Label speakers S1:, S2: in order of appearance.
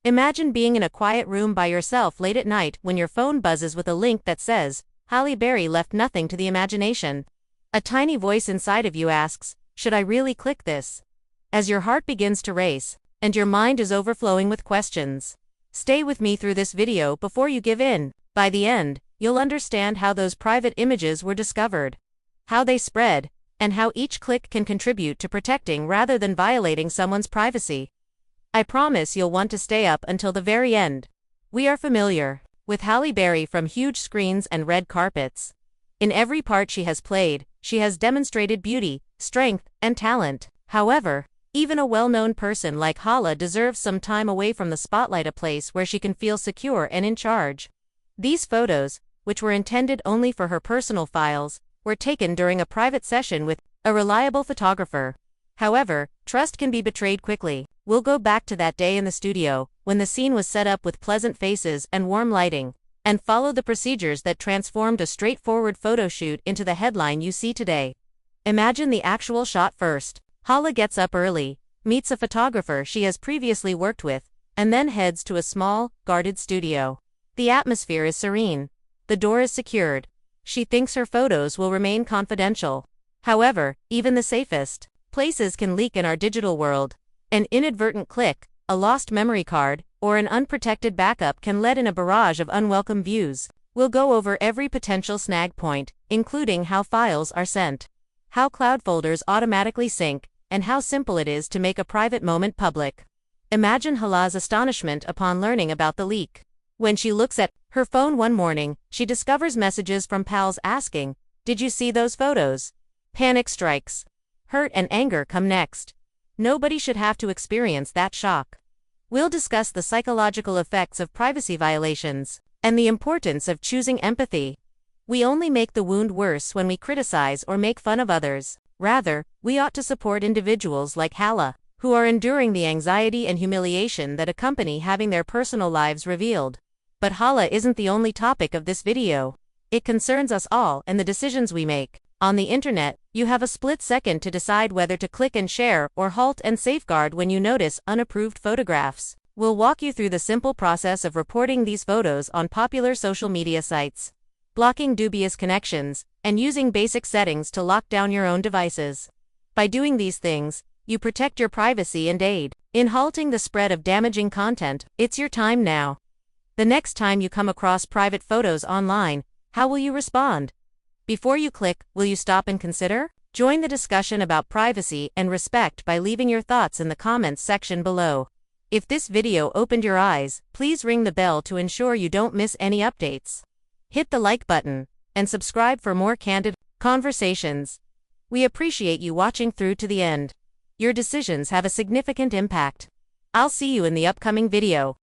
S1: Imagine being in a quiet room by yourself late at night when your phone buzzes with a link that says, Halle Berry left nothing to the imagination. A tiny voice inside of you asks, should I really click this? As your heart begins to race, and your mind is overflowing with questions. Stay with me through this video before you give in. By the end, you'll understand how those private images were discovered, how they spread, and how each click can contribute to protecting rather than violating someone's privacy. I promise you'll want to stay up until the very end. We are familiar with Halle Berry from huge screens and red carpets. In every part she has played, she has demonstrated beauty, strength, and talent. However, even a well-known person like Halle deserves some time away from the spotlight, a place where she can feel secure and in charge. These photos, which were intended only for her personal files, were taken during a private session with a reliable photographer. However, trust can be betrayed quickly. We'll go back to that day in the studio, when the scene was set up with pleasant faces and warm lighting, and follow the procedures that transformed a straightforward photo shoot into the headline you see today. Imagine the actual shot first. Halle gets up early, meets a photographer she has previously worked with, and then heads to a small, guarded studio. The atmosphere is serene. The door is secured. She thinks her photos will remain confidential. However, even the safest places can leak in our digital world. An inadvertent click, a lost memory card, or an unprotected backup can let in a barrage of unwelcome views. We'll go over every potential snag point, including how files are sent, how cloud folders automatically sync, and how simple it is to make a private moment public. Imagine Halle's astonishment upon learning about the leak. When she looks at her phone one morning, she discovers messages from pals asking, "Did you see those photos?" Panic strikes. Hurt and anger come next. Nobody should have to experience that shock. We'll discuss the psychological effects of privacy violations and the importance of choosing empathy. We only make the wound worse when we criticize or make fun of others. Rather, we ought to support individuals like Halle, who are enduring the anxiety and humiliation that accompany having their personal lives revealed. But Halle isn't the only topic of this video. It concerns us all and the decisions we make. On the internet, you have a split second to decide whether to click and share or halt and safeguard when you notice unapproved photographs. We'll walk you through the simple process of reporting these photos on popular social media sites, blocking dubious connections, and using basic settings to lock down your own devices. By doing these things, you protect your privacy and aid in halting the spread of damaging content. It's your time now. The next time you come across private photos online, how will you respond? Before you click, will you stop and consider? Join the discussion about privacy and respect by leaving your thoughts in the comments section below. If this video opened your eyes, please ring the bell to ensure you don't miss any updates. Hit the like button and subscribe for more candid conversations. We appreciate you watching through to the end. Your decisions have a significant impact. I'll see you in the upcoming video.